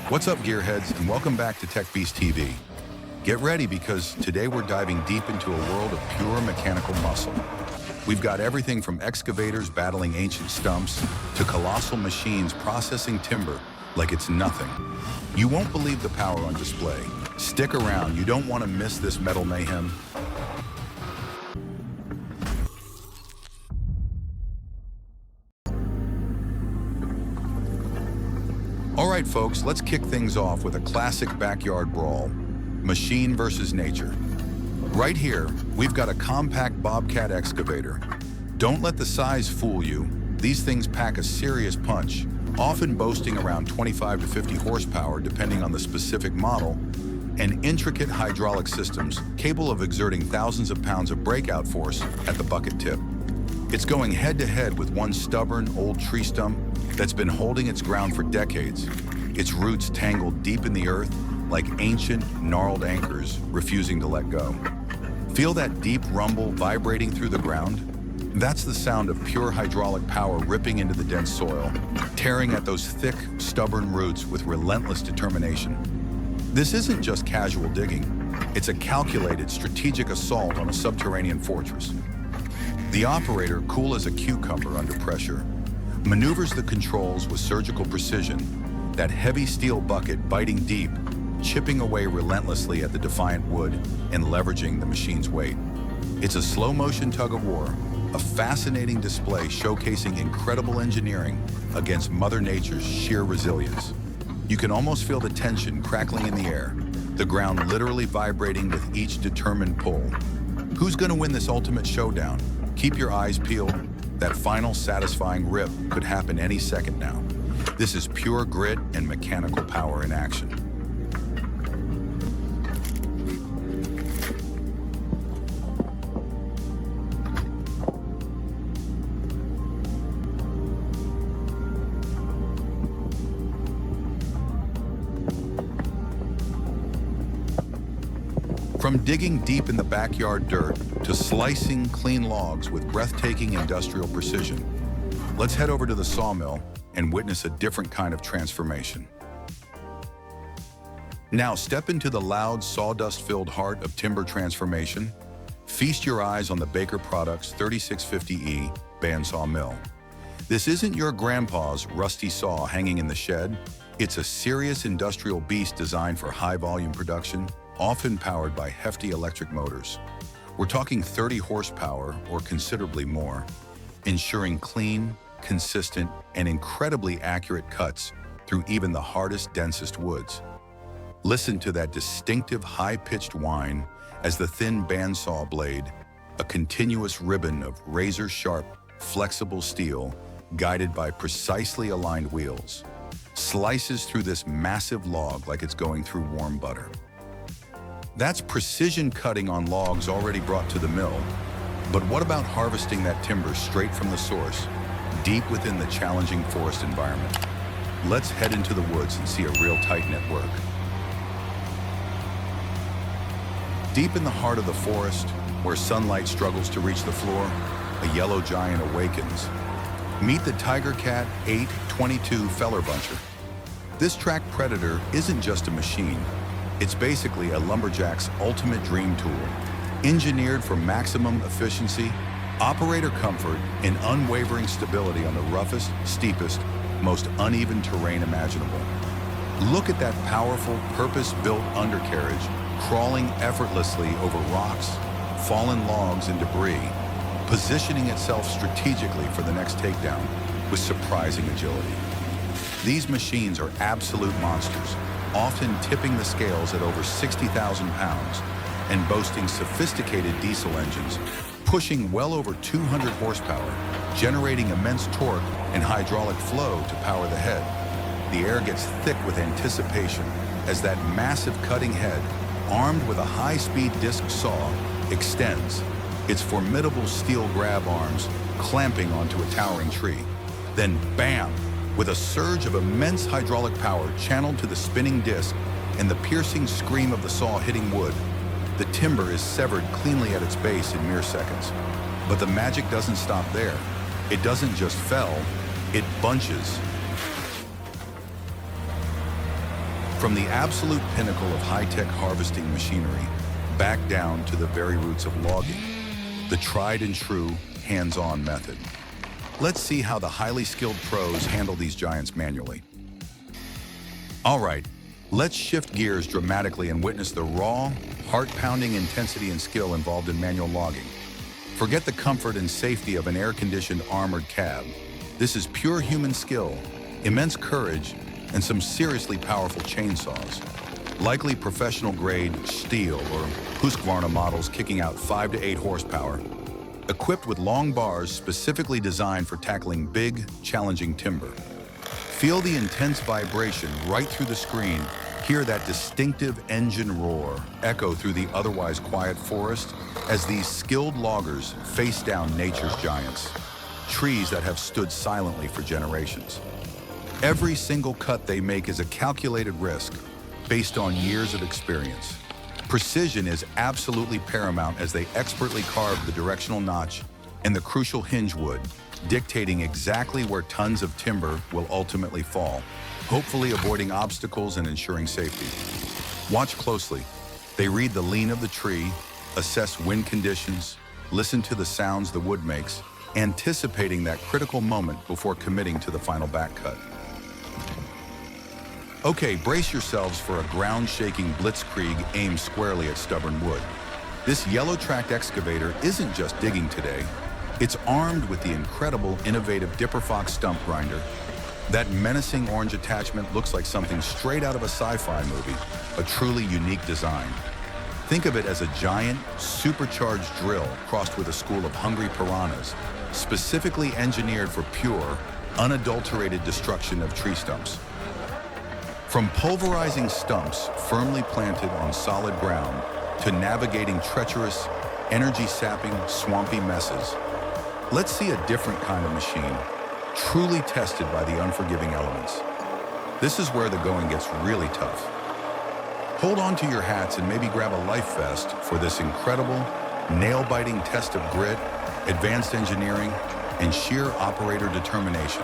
What's up, gearheads, and welcome back to Techbeast TV. Get ready because today we're diving deep into a world of pure mechanical muscle. We've got everything from excavators battling ancient stumps to colossal machines processing timber like it's nothing. You won't believe the power on display. Stick around, you don't want to miss this metal mayhem. All right, folks, let's kick things off with a classic backyard brawl, machine versus nature. Right here, we've got a compact Bobcat excavator. Don't let the size fool you. These things pack a serious punch, often boasting around 25 to 50 horsepower depending on the specific model, and intricate hydraulic systems capable of exerting thousands of pounds of breakout force at the bucket tip. It's going head-to-head with one stubborn old tree stump that's been holding its ground for decades, its roots tangled deep in the earth like ancient, gnarled anchors refusing to let go. Feel that deep rumble vibrating through the ground? That's the sound of pure hydraulic power ripping into the dense soil, tearing at those thick, stubborn roots with relentless determination. This isn't just casual digging. It's a calculated, strategic assault on a subterranean fortress. The operator, cool as a cucumber under pressure, maneuvers the controls with surgical precision, that heavy steel bucket biting deep, chipping away relentlessly at the defiant wood and leveraging the machine's weight. It's a slow-motion tug-of-war, a fascinating display showcasing incredible engineering against Mother Nature's sheer resilience. You can almost feel the tension crackling in the air, the ground literally vibrating with each determined pull. Who's going to win this ultimate showdown? Keep your eyes peeled. That final satisfying rip could happen any second now. This is pure grit and mechanical power in action. From digging deep in the backyard dirt to slicing clean logs with breathtaking industrial precision, let's head over to the sawmill and witness a different kind of transformation. Now step into the loud, sawdust-filled heart of timber transformation. Feast your eyes on the Baker Products 3650E bandsaw mill. This isn't your grandpa's rusty saw hanging in the shed. It's a serious industrial beast designed for high-volume production, often powered by hefty electric motors. We're talking 30 horsepower or considerably more, ensuring clean, consistent, and incredibly accurate cuts through even the hardest, densest woods. Listen to that distinctive high-pitched whine as the thin bandsaw blade, a continuous ribbon of razor-sharp, flexible steel guided by precisely aligned wheels, slices through this massive log like it's going through warm butter. That's precision cutting on logs already brought to the mill. But what about harvesting that timber straight from the source, deep within the challenging forest environment? Let's head into the woods and see a real tight-knit work. Deep in the heart of the forest, where sunlight struggles to reach the floor, a yellow giant awakens. Meet the Tiger Cat 822 feller buncher. This track predator isn't just a machine. It's basically a lumberjack's ultimate dream tool, engineered for maximum efficiency, operator comfort, and unwavering stability on the roughest, steepest, most uneven terrain imaginable. Look at that powerful, purpose-built undercarriage crawling effortlessly over rocks, fallen logs, and debris, positioning itself strategically for the next takedown with surprising agility. These machines are absolute monsters, often tipping the scales at over 60,000 pounds and boasting sophisticated diesel engines, pushing well over 200 horsepower, generating immense torque and hydraulic flow to power the head. The air gets thick with anticipation as that massive cutting head, armed with a high-speed disc saw, extends, its formidable steel grab arms clamping onto a towering tree. Then bam! With a surge of immense hydraulic power channeled to the spinning disc and the piercing scream of the saw hitting wood, the timber is severed cleanly at its base in mere seconds. But the magic doesn't stop there. It doesn't just fell, it bunches. From the absolute pinnacle of high-tech harvesting machinery, back down to the very roots of logging, the tried and true hands-on method. Let's see how the highly skilled pros handle these giants manually. All right, let's shift gears dramatically and witness the raw, heart-pounding intensity and skill involved in manual logging. Forget the comfort and safety of an air-conditioned armored cab. This is pure human skill, immense courage, and some seriously powerful chainsaws. Likely professional-grade steel or Husqvarna models kicking out 5 to 8 horsepower, equipped with long bars specifically designed for tackling big, challenging timber. Feel the intense vibration right through the screen. Hear that distinctive engine roar echo through the otherwise quiet forest as these skilled loggers face down nature's giants, trees that have stood silently for generations. Every single cut they make is a calculated risk based on years of experience. Precision is absolutely paramount as they expertly carve the directional notch and the crucial hinge wood, dictating exactly where tons of timber will ultimately fall, hopefully avoiding obstacles and ensuring safety. Watch closely. They read the lean of the tree, assess wind conditions, listen to the sounds the wood makes, anticipating that critical moment before committing to the final back cut. Okay, brace yourselves for a ground-shaking blitzkrieg aimed squarely at stubborn wood. This yellow-tracked excavator isn't just digging today. It's armed with the incredible, innovative Dipper Fox Stump grinder. That menacing orange attachment looks like something straight out of a sci-fi movie, a truly unique design. Think of it as a giant, supercharged drill crossed with a school of hungry piranhas, specifically engineered for pure, unadulterated destruction of tree stumps. From pulverizing stumps firmly planted on solid ground to navigating treacherous, energy-sapping, swampy messes, let's see a different kind of machine, truly tested by the unforgiving elements. This is where the going gets really tough. Hold on to your hats and maybe grab a life vest for this incredible, nail-biting test of grit, advanced engineering, and sheer operator determination.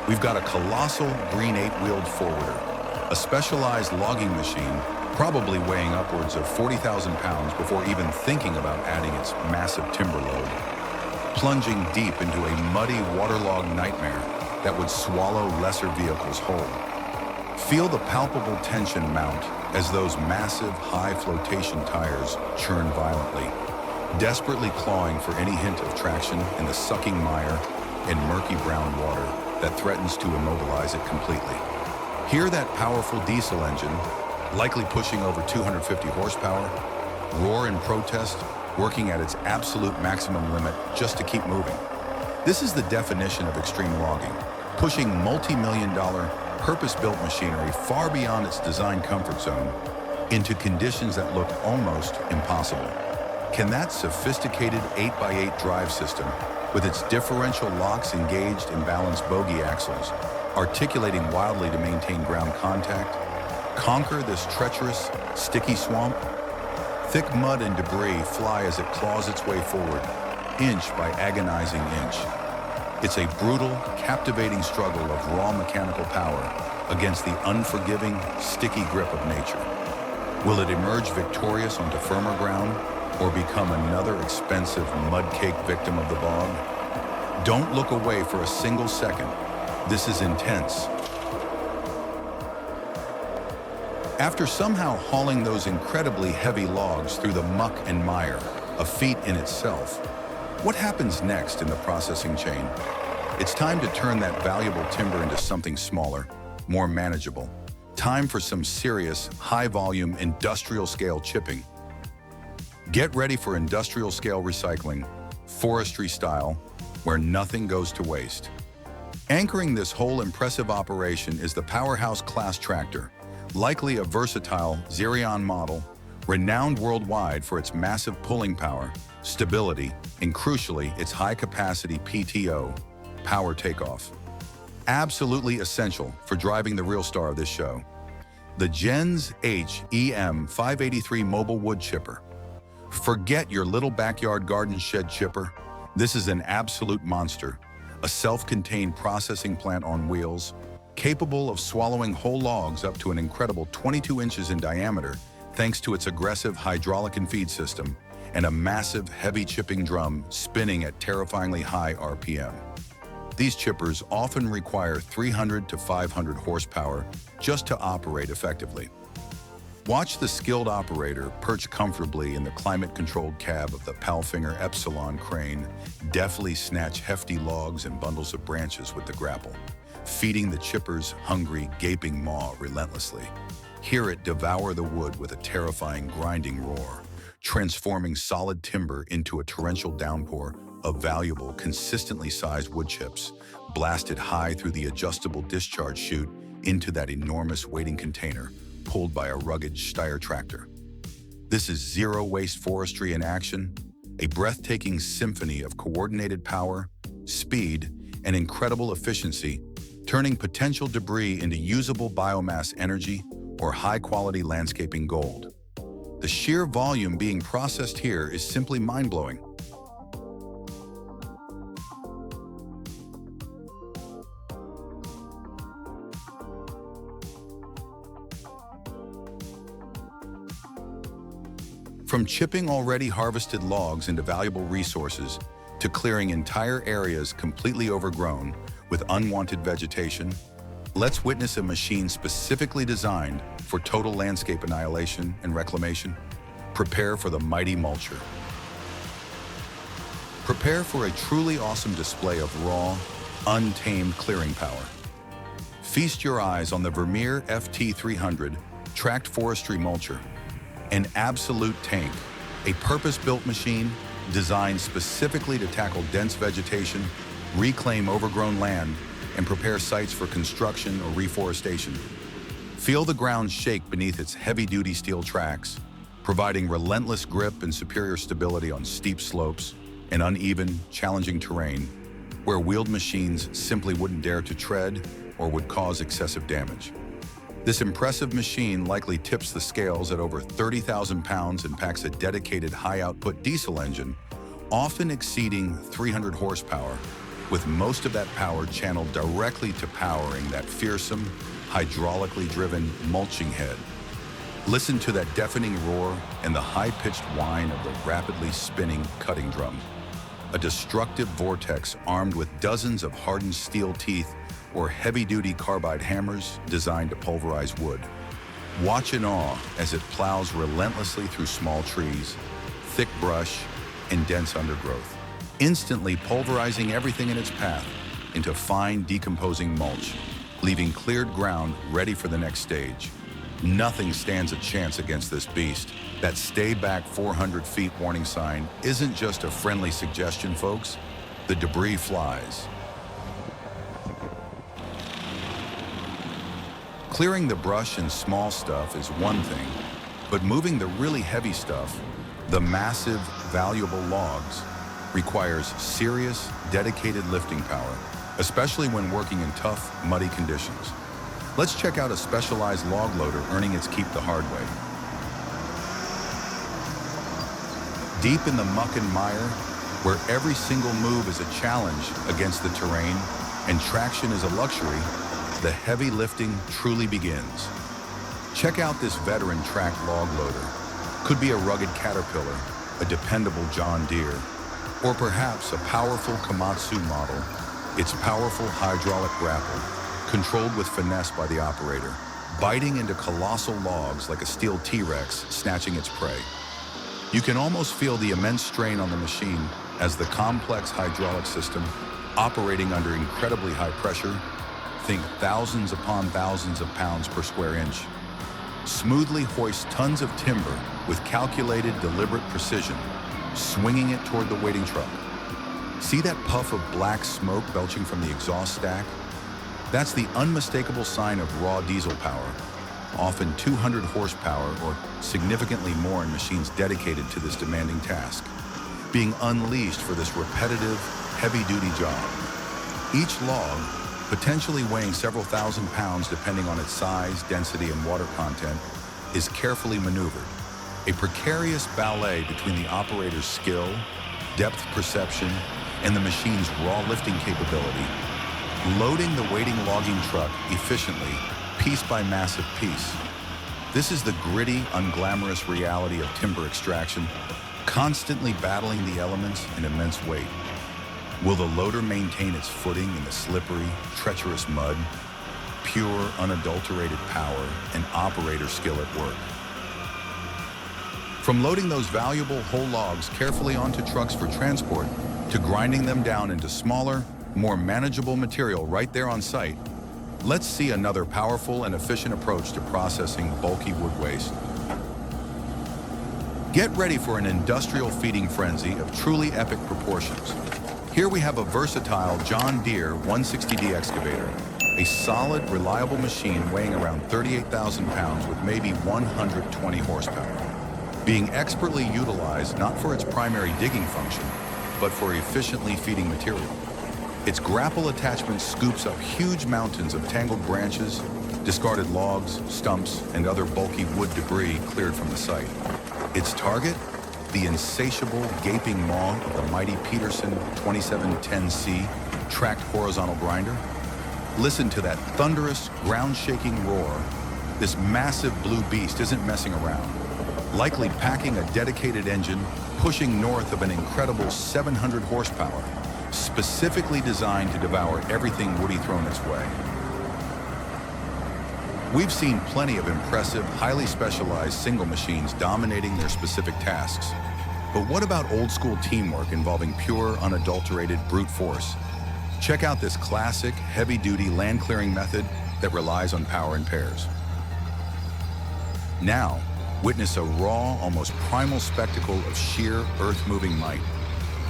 We've got a colossal green 8-wheeled forwarder, a specialized logging machine, probably weighing upwards of 40,000 pounds before even thinking about adding its massive timber load, plunging deep into a muddy, waterlogged nightmare that would swallow lesser vehicles whole. Feel the palpable tension mount as those massive, high-flotation tires churn violently, desperately clawing for any hint of traction in the sucking mire and murky brown water that threatens to immobilize it completely. Hear that powerful diesel engine, likely pushing over 250 horsepower, roar in protest, working at its absolute maximum limit just to keep moving. This is the definition of extreme logging, pushing multi-million-dollar, purpose-built machinery far beyond its design comfort zone into conditions that look almost impossible. Can that sophisticated 8x8 drive system, with its differential locks engaged in balanced bogie axles, articulating wildly to maintain ground contact, conquer this treacherous, sticky swamp? Thick mud and debris fly as it claws its way forward, inch by agonizing inch. It's a brutal, captivating struggle of raw mechanical power against the unforgiving, sticky grip of nature. Will it emerge victorious onto firmer ground or become another expensive mud-caked victim of the bog? Don't look away for a single second. This is intense. After somehow hauling those incredibly heavy logs through the muck and mire, a feat in itself, what happens next in the processing chain? It's time to turn that valuable timber into something smaller, more manageable. Time for some serious, high-volume, industrial-scale chipping. Get ready for industrial-scale recycling, forestry style, where nothing goes to waste. Anchoring this whole impressive operation is the powerhouse class tractor, likely a versatile Xerion model, renowned worldwide for its massive pulling power, stability, and crucially, its high-capacity PTO, power takeoff. Absolutely essential for driving the real star of this show. The Gens H EM 583 mobile wood chipper. Forget your little backyard garden shed chipper. This is an absolute monster, a self-contained processing plant on wheels, capable of swallowing whole logs up to an incredible 22 inches in diameter thanks to its aggressive hydraulic and feed system and a massive heavy chipping drum spinning at terrifyingly high RPM. These chippers often require 300 to 500 horsepower just to operate effectively. Watch the skilled operator perch comfortably in the climate-controlled cab of the Palfinger Epsilon crane deftly snatch hefty logs and bundles of branches with the grapple, feeding the chipper's hungry, gaping maw relentlessly. Hear it devour the wood with a terrifying grinding roar, transforming solid timber into a torrential downpour of valuable, consistently sized wood chips, blasted high through the adjustable discharge chute into that enormous waiting container, pulled by a rugged Steyr tractor. This is zero-waste forestry in action, a breathtaking symphony of coordinated power, speed, and incredible efficiency, turning potential debris into usable biomass energy or high-quality landscaping gold. The sheer volume being processed here is simply mind-blowing. From chipping already harvested logs into valuable resources to clearing entire areas completely overgrown with unwanted vegetation, let's witness a machine specifically designed for total landscape annihilation and reclamation. Prepare for the mighty mulcher. Prepare for a truly awesome display of raw, untamed clearing power. Feast your eyes on the Vermeer FT300 tracked forestry mulcher. An absolute tank, a purpose-built machine designed specifically to tackle dense vegetation, reclaim overgrown land, and prepare sites for construction or reforestation. Feel the ground shake beneath its heavy-duty steel tracks, providing relentless grip and superior stability on steep slopes and uneven, challenging terrain where wheeled machines simply wouldn't dare to tread or would cause excessive damage. This impressive machine likely tips the scales at over 30,000 pounds and packs a dedicated high-output diesel engine, often exceeding 300 horsepower, with most of that power channeled directly to powering that fearsome, hydraulically driven mulching head. Listen to that deafening roar and the high-pitched whine of the rapidly spinning cutting drum. A destructive vortex armed with dozens of hardened steel teeth or heavy-duty carbide hammers designed to pulverize wood. Watch in awe as it plows relentlessly through small trees, thick brush, and dense undergrowth, instantly pulverizing everything in its path into fine, decomposing mulch, leaving cleared ground ready for the next stage. Nothing stands a chance against this beast. That "stay back 400 feet" warning sign isn't just a friendly suggestion, folks. The debris flies. Clearing the brush and small stuff is one thing, but moving the really heavy stuff, the massive, valuable logs, requires serious, dedicated lifting power, especially when working in tough, muddy conditions. Let's check out a specialized log loader earning its keep the hard way. Deep in the muck and mire, where every single move is a challenge against the terrain and traction is a luxury, the heavy lifting truly begins. Check out this veteran track log loader. Could be a rugged Caterpillar, a dependable John Deere, or perhaps a powerful Komatsu model. Its powerful hydraulic grapple, controlled with finesse by the operator, biting into colossal logs like a steel T-Rex snatching its prey. You can almost feel the immense strain on the machine as the complex hydraulic system, operating under incredibly high pressure, think thousands upon thousands of pounds per square inch, smoothly hoists tons of timber with calculated, deliberate precision, swinging it toward the waiting truck. See that puff of black smoke belching from the exhaust stack? That's the unmistakable sign of raw diesel power, often 200 horsepower or significantly more in machines dedicated to this demanding task, being unleashed for this repetitive, heavy-duty job. Each log, potentially weighing several thousand pounds depending on its size, density, and water content, is carefully maneuvered, a precarious ballet between the operator's skill, depth perception, and the machine's raw lifting capability. loading the waiting logging truck efficiently, piece by massive piece. This is the gritty, unglamorous reality of timber extraction, constantly battling the elements and immense weight. Will the loader maintain its footing in the slippery, treacherous mud? Pure, unadulterated power and operator skill at work. From loading those valuable whole logs carefully onto trucks for transport, to grinding them down into smaller, more manageable material right there on site, let's see another powerful and efficient approach to processing bulky wood waste. Get ready for an industrial feeding frenzy of truly epic proportions. Here we have a versatile John Deere 160D excavator, a solid, reliable machine weighing around 38,000 pounds with maybe 120 horsepower, being expertly utilized not for its primary digging function, but for efficiently feeding material. Its grapple attachment scoops up huge mountains of tangled branches, discarded logs, stumps, and other bulky wood debris cleared from the site. Its target? The insatiable, gaping maw of the mighty Peterson 2710C tracked horizontal grinder. Listen to that thunderous, ground-shaking roar. This massive blue beast isn't messing around, likely packing a dedicated engine, pushing north of an incredible 700 horsepower, specifically designed to devour everything woody thrown its way. We've seen plenty of impressive, highly specialized single machines dominating their specific tasks. But what about old-school teamwork involving pure, unadulterated brute force? Check out this classic, heavy-duty land-clearing method that relies on power in pairs. Now, witness a raw, almost primal spectacle of sheer, earth-moving might.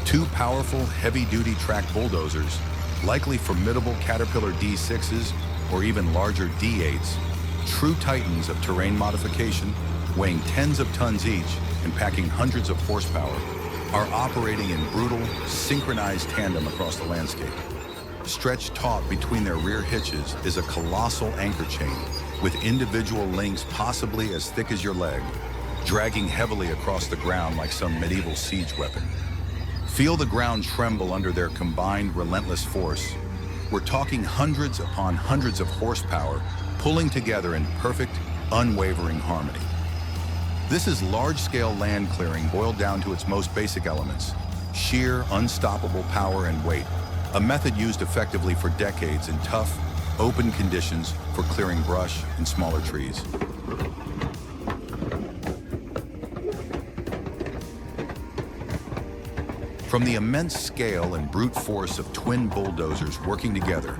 Two powerful, heavy-duty track bulldozers, likely formidable Caterpillar D6s or even larger D8s, true titans of terrain modification, weighing tens of tons each and packing hundreds of horsepower, are operating in brutal, synchronized tandem across the landscape. Stretched taut between their rear hitches is a colossal anchor chain with individual links possibly as thick as your leg, dragging heavily across the ground like some medieval siege weapon. Feel the ground tremble under their combined relentless force. We're talking hundreds upon hundreds of horsepower pulling together in perfect, unwavering harmony. This is large-scale land clearing boiled down to its most basic elements: sheer, unstoppable power and weight, a method used effectively for decades in tough, open conditions for clearing brush and smaller trees. From the immense scale and brute force of twin bulldozers working together,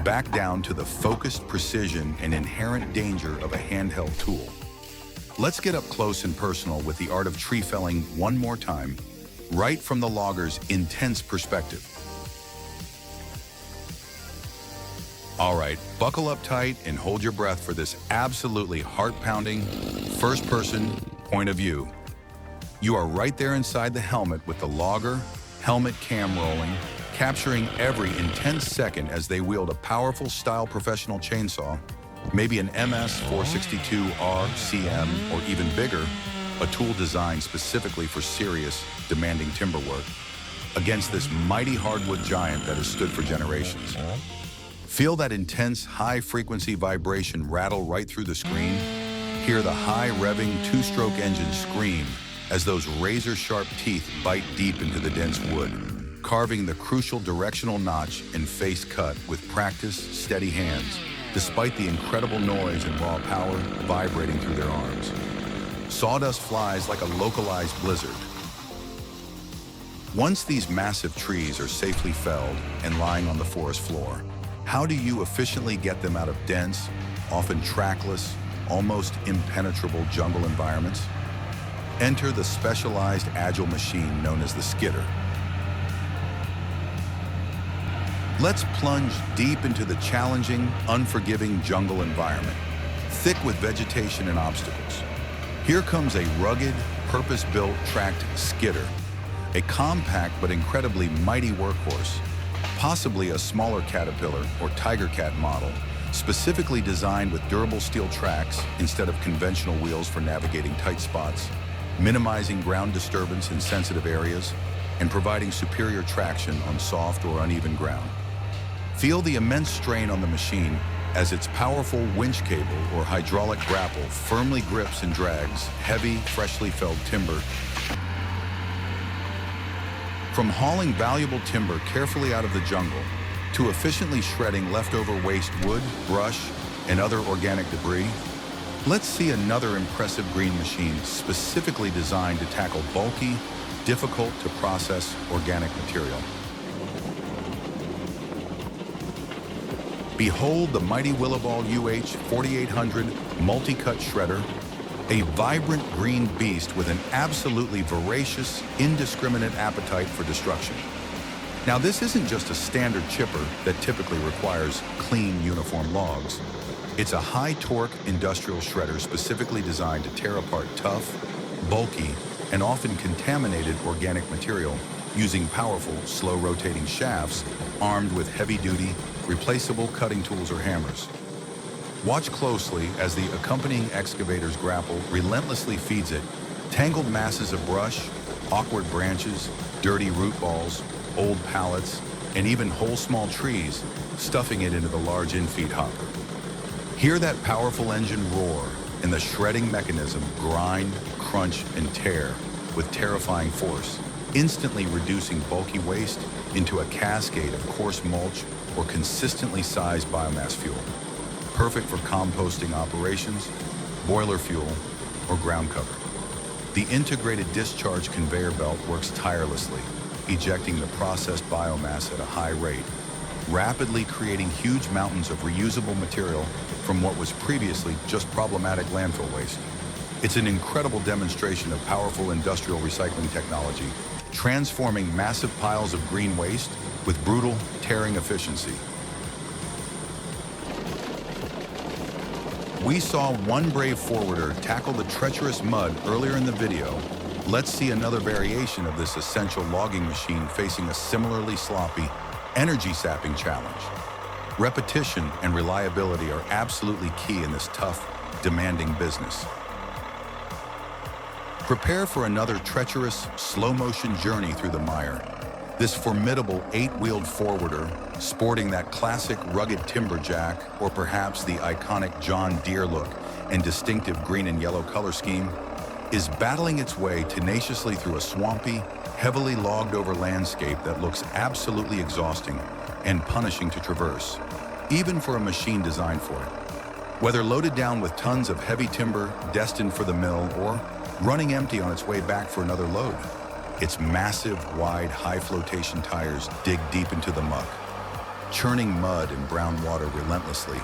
back down to the focused precision and inherent danger of a handheld tool. Let's get up close and personal with the art of tree felling one more time, right from the logger's intense perspective. All right, buckle up tight and hold your breath for this absolutely heart-pounding, first-person point of view. You are right there inside the helmet with the logger, helmet cam rolling, capturing every intense second as they wield a powerful style professional chainsaw, maybe an MS-462R CM or even bigger, a tool designed specifically for serious, demanding timber work, against this mighty hardwood giant that has stood for generations. Feel that intense, high-frequency vibration rattle right through the screen. Hear the high-revving two-stroke engine scream as those razor-sharp teeth bite deep into the dense wood, carving the crucial directional notch and face cut with practiced, steady hands, despite the incredible noise and raw power vibrating through their arms. Sawdust flies like a localized blizzard. Once these massive trees are safely felled and lying on the forest floor, how do you efficiently get them out of dense, often trackless, almost impenetrable jungle environments? Enter the specialized agile machine known as the skidder. Let's plunge deep into the challenging, unforgiving jungle environment, thick with vegetation and obstacles. Here comes a rugged, purpose-built tracked skidder, a compact but incredibly mighty workhorse, possibly a smaller Caterpillar or Tiger Cat model, specifically designed with durable steel tracks instead of conventional wheels for navigating tight spots, minimizing ground disturbance in sensitive areas, and providing superior traction on soft or uneven ground. Feel the immense strain on the machine as its powerful winch cable or hydraulic grapple firmly grips and drags heavy, freshly felled timber. From hauling valuable timber carefully out of the jungle to efficiently shredding leftover waste wood, brush, and other organic debris, let's see another impressive green machine specifically designed to tackle bulky, difficult to process organic material. Behold the mighty Willowball UH 4800 multi-cut shredder, a vibrant green beast with an absolutely voracious, indiscriminate appetite for destruction. Now, this isn't just a standard chipper that typically requires clean, uniform logs. It's a high-torque industrial shredder specifically designed to tear apart tough, bulky, and often contaminated organic material using powerful, slow-rotating shafts armed with heavy-duty, replaceable cutting tools or hammers. Watch closely as the accompanying excavator's grapple relentlessly feeds it tangled masses of brush, awkward branches, dirty root balls, old pallets, and even whole small trees, stuffing it into the large infeed hopper. Hear that powerful engine roar and the shredding mechanism grind, crunch, and tear with terrifying force, instantly reducing bulky waste into a cascade of coarse mulch or consistently sized biomass fuel, perfect for composting operations, boiler fuel, or ground cover. The integrated discharge conveyor belt works tirelessly, ejecting the processed biomass at a high rate, rapidly creating huge mountains of reusable material from what was previously just problematic landfill waste. It's an incredible demonstration of powerful industrial recycling technology, transforming massive piles of green waste with brutal, tearing efficiency. We saw one brave forwarder tackle the treacherous mud earlier in the video. Let's see another variation of this essential logging machine facing a similarly sloppy, energy-sapping challenge. Repetition and reliability are absolutely key in this tough, demanding business. Prepare for another treacherous, slow-motion journey through the mire. This formidable 8-wheeled forwarder, sporting that classic rugged timber jack, or perhaps the iconic John Deere look and distinctive green and yellow color scheme, is battling its way tenaciously through a swampy, heavily logged-over landscape that looks absolutely exhausting and punishing to traverse, even for a machine designed for it. Whether loaded down with tons of heavy timber destined for the mill or running empty on its way back for another load, its massive, wide, high-flotation tires dig deep into the muck, churning mud and brown water relentlessly,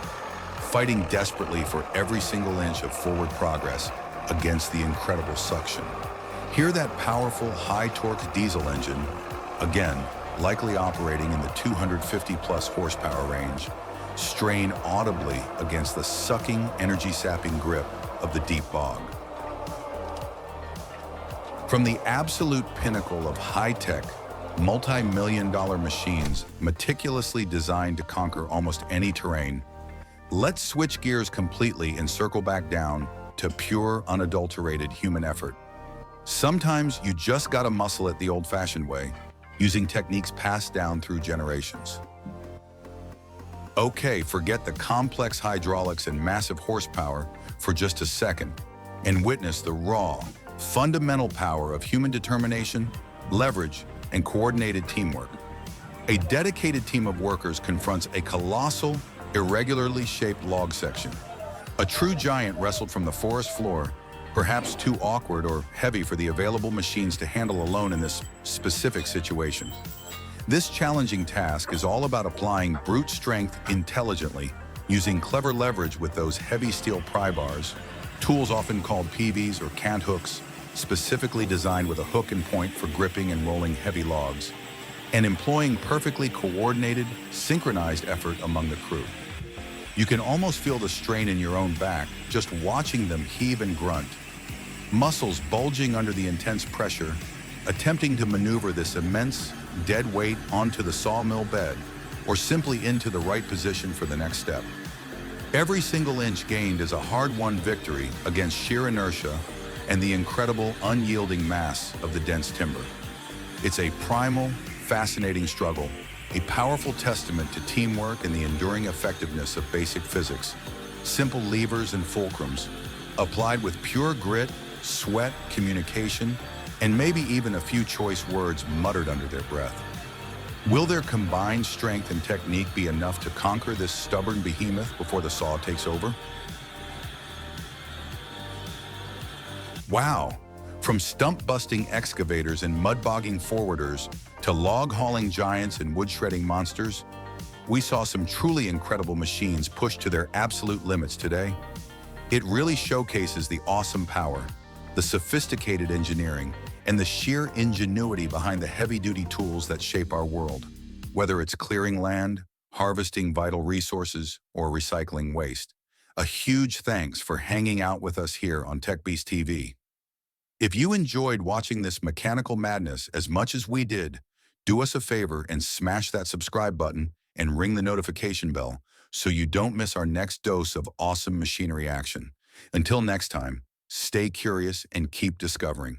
fighting desperately for every single inch of forward progress against the incredible suction. Hear that powerful, high-torque diesel engine, again, likely operating in the 250-plus horsepower range, strain audibly against the sucking, energy-sapping grip of the deep bog. From the absolute pinnacle of high-tech, multi-million-dollar machines meticulously designed to conquer almost any terrain, let's switch gears completely and circle back down to pure, unadulterated human effort. Sometimes you just gotta muscle it the old-fashioned way, using techniques passed down through generations. Okay, forget the complex hydraulics and massive horsepower for just a second and witness the raw, fundamental power of human determination, leverage, and coordinated teamwork. A dedicated team of workers confronts a colossal, irregularly shaped log section. A true giant wrestled from the forest floor, perhaps too awkward or heavy for the available machines to handle alone in this specific situation. This challenging task is all about applying brute strength intelligently, using clever leverage with those heavy steel pry bars, tools often called PVs or cant hooks, specifically designed with a hook and point for gripping and rolling heavy logs, and employing perfectly coordinated, synchronized effort among the crew. You can almost feel the strain in your own back just watching them heave and grunt, muscles bulging under the intense pressure, attempting to maneuver this immense, dead weight onto the sawmill bed or simply into the right position for the next step. Every single inch gained is a hard-won victory against sheer inertia and the incredible, unyielding mass of the dense timber. It's a primal, fascinating struggle, a powerful testament to teamwork and the enduring effectiveness of basic physics. Simple levers and fulcrums, applied with pure grit, sweat, communication, and maybe even a few choice words muttered under their breath. Will their combined strength and technique be enough to conquer this stubborn behemoth before the saw takes over? Wow! From stump-busting excavators and mud-bogging forwarders to log-hauling giants and wood-shredding monsters, we saw some truly incredible machines pushed to their absolute limits today. It really showcases the awesome power, the sophisticated engineering, and the sheer ingenuity behind the heavy-duty tools that shape our world, whether it's clearing land, harvesting vital resources, or recycling waste. A huge thanks for hanging out with us here on Techbeast TV. If you enjoyed watching this mechanical madness as much as we did, do us a favor and smash that subscribe button and ring the notification bell so you don't miss our next dose of awesome machinery action. Until next time, stay curious and keep discovering.